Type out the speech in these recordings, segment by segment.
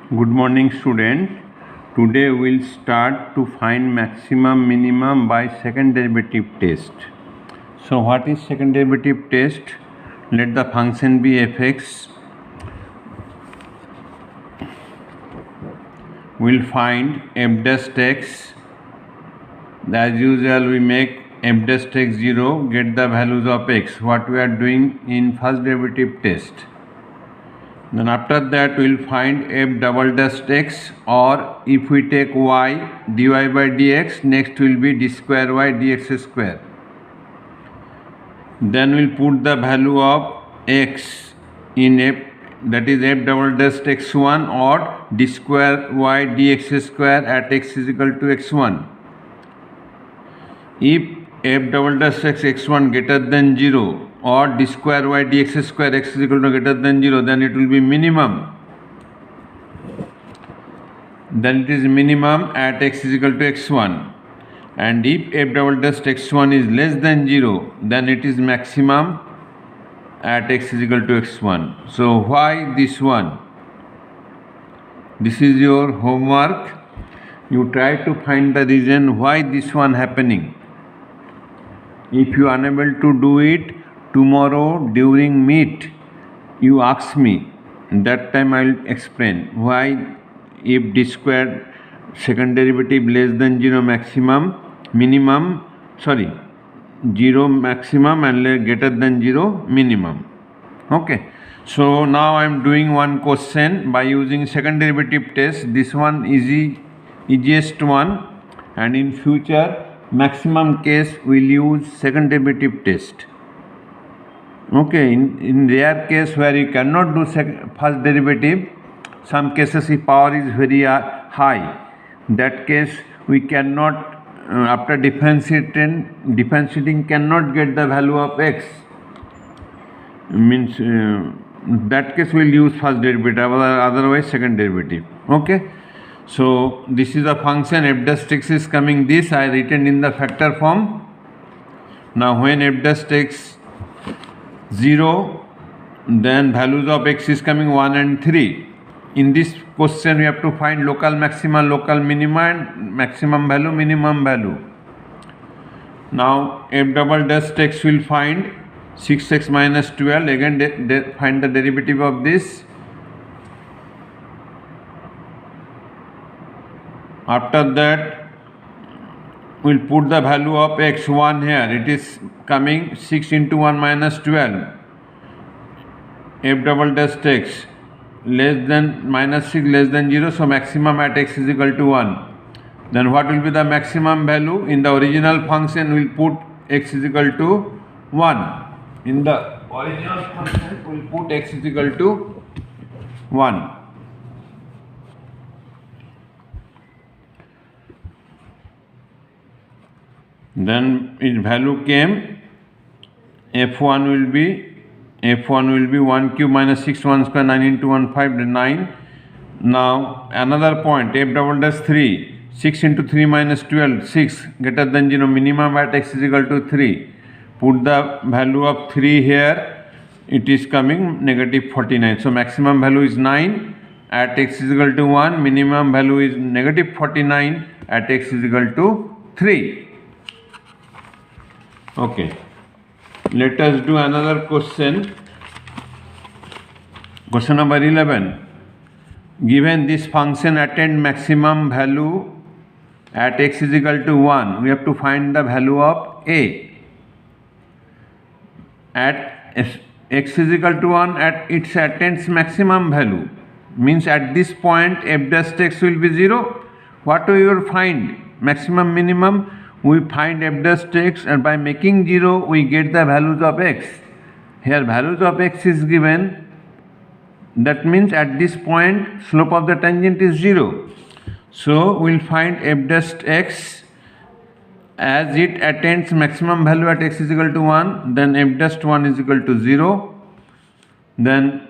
Good morning, students. Today we'll start to find maximum minimum by second derivative test. So what is second derivative test? Let the function be fx. We'll find f dash x. As usual, we make f dash x 0, get the values of x, what we are doing in first derivative test. Then after that we will find f double dash x, or if we take y dy by dx, next will be d square y dx square. Then we will put the value of x in f, that is f double dash x1 or d square y dx square at x is equal to x1. If f double dash x x1 greater than 0 or d square y dx square x is equal to greater than 0, then it will be minimum. Then it is minimum at x is equal to x1. And if f double dash x1 is less than 0, then it is maximum at x is equal to x1. So why this one? This is your homework. You try to find the reason why this one happening. If you are unable to do it, tomorrow during meet you ask me, that time I will explain why if d squared second derivative less than 0 maximum, 0 maximum and greater than 0 minimum. Okay, so now I am doing one question by using second derivative test. This one easiest one, and in future maximum case we will use second derivative test. Okay, in rare case where you cannot do first derivative, some cases if power is very high, that case we cannot after differentiating cannot get the value of x, means that case we will use first derivative, otherwise second derivative. Okay, so this is a function f dash x is coming, this I written in the factor form. Now when f dash x 0, then values of x is coming 1 and 3. In this question we have to find local maxima, local minima, and maximum value, minimum value. Now f double dash x will find 6x minus 12, again find the derivative of this. After that we will put the value of x1 here, it is coming 6 into 1 minus 12, f double dash x less than minus 6 less than 0, so maximum at x is equal to 1. Then what will be the maximum value? In the original function we will put x is equal to 1. In the original function we will put x is equal to 1. Then its value came, f1 will be 1 cube minus 6 1 square, 9 into 1 5, 9. Now another point, f double dash 3, 6 into 3 minus 12, 6 greater than 0, minimum at x is equal to 3. Put the value of 3 here, it is coming negative 49. So maximum value is 9 at x is equal to 1, minimum value is negative 49 at x is equal to 3. Okay, let us do another question. Question number 11. Given this function attained maximum value at x is equal to 1, we have to find the value of a. At x is equal to 1, at its attains maximum value, means at this point f dash x will be 0. What we will find? Maximum, minimum. We find f dash x, and by making 0 we get the values of x. Here values of x is given, that means at this point slope of the tangent is 0. So we will find f dash x as it attains maximum value at x is equal to 1, then f dash 1 is equal to 0. Then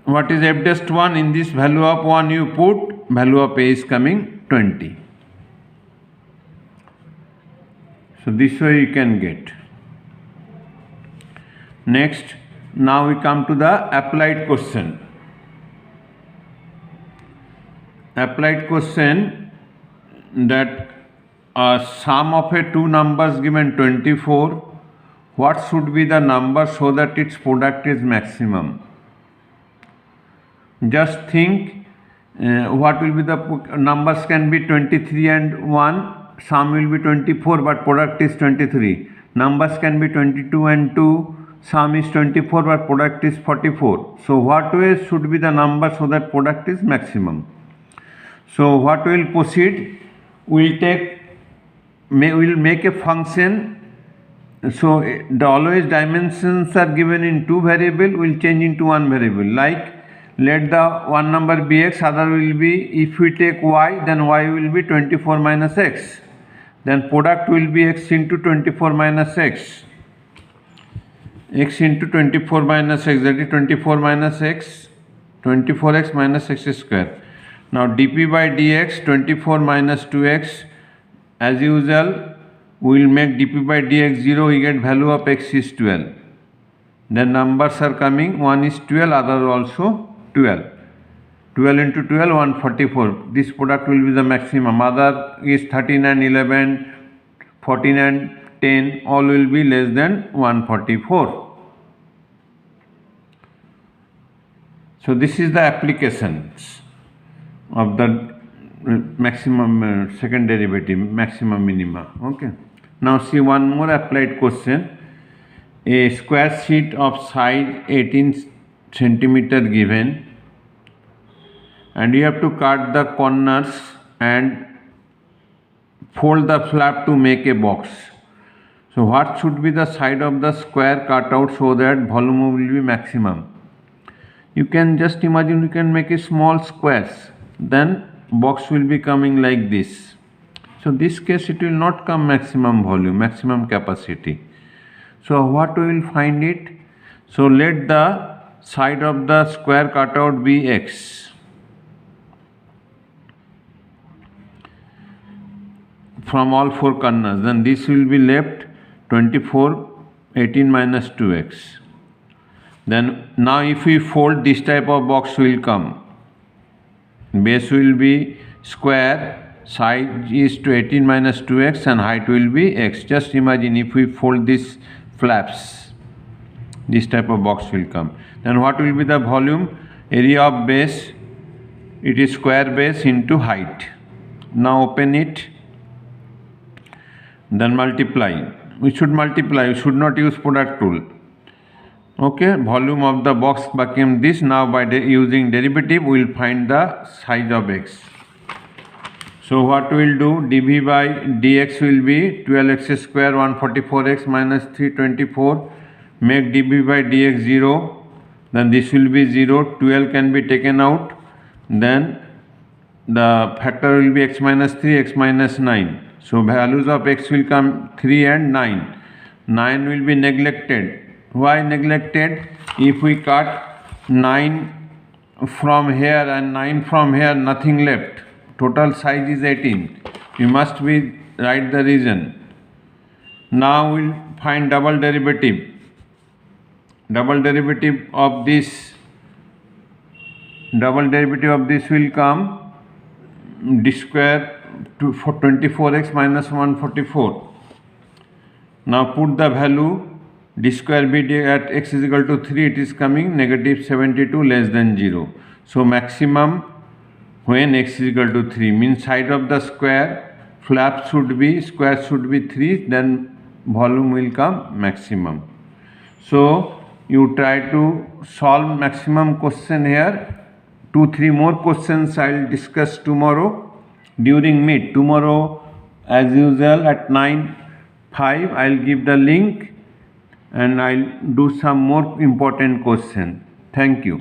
what is f dash 1? In this value of 1 you put, value of a is coming 20. So this way you can get. Next, now we come to the applied question. applied question that a sum of a two numbers given 24, what should be the number so that its product is maximum? Just think what will be the numbers can be 23 and 1, sum will be 24 but product is 23. Numbers can be 22 and 2, sum is 24 but product is 44. So what way should be the number so that product is maximum? So what we will proceed, we will make a function. So the always dimensions are given in two variable, we will change into one variable. Like let the one number be x, other will be, if we take y, then y will be 24 minus x. Then product will be x into 24 minus x. X into 24 minus x, that is 24 minus x, 24x minus x square. Now dp by dx, 24 minus 2x, as usual we will make dp by dx 0, we get value of x is 12. Then numbers are coming, one is 12, other also 12. 12 into 12, 144. This product will be the maximum. Other is 13 and 11, 14 and 10, all will be less than 144. So this is the applications of the maximum second derivative, maximum minima. Okay. Now see one more applied question. A square sheet of size 18 centimeter given, and you have to cut the corners and fold the flap to make a box. So what should be the side of the square cut out so that volume will be maximum? You can just imagine, you can make a small squares, then box will be coming like this. So this case it will not come maximum volume, maximum capacity. So what we will find it? So let the side of the square cutout be x. From all four corners, then this will be left 24, 18 minus 2x. Then now if we fold, this type of box will come. Base will be square, side is to 18 minus 2x and height will be x. Just imagine if we fold these flaps, this type of box will come. Then what will be the volume? Area of base, it is square base into height. Now open it, then multiply. We should multiply, we should not use product rule. Okay, volume of the box became this. Now by using derivative we will find the size of x. So what we will do, dv by dx will be 12x square 144x minus 324. Make dv by dx 0, then this will be 0, 12 can be taken out, then the factor will be x minus 3, x minus 9. So values of x will come 3 and 9. 9 will be neglected. Why neglected? If we cut 9 from here and 9 from here, nothing left. Total size is 18. You must be write the reason. Now we'll find double derivative. Double derivative of this will come d square to 24x minus 144. Now put the value d square b at x is equal to 3, it is coming negative 72 less than 0. So maximum when x is equal to 3 means side of the square flap should be, square should be 3, then volume will come maximum. So you try to solve maximum question here. 2-3 more questions I will discuss tomorrow during meet. Tomorrow as usual at 9:05 I will give the link and I will do some more important question. Thank you.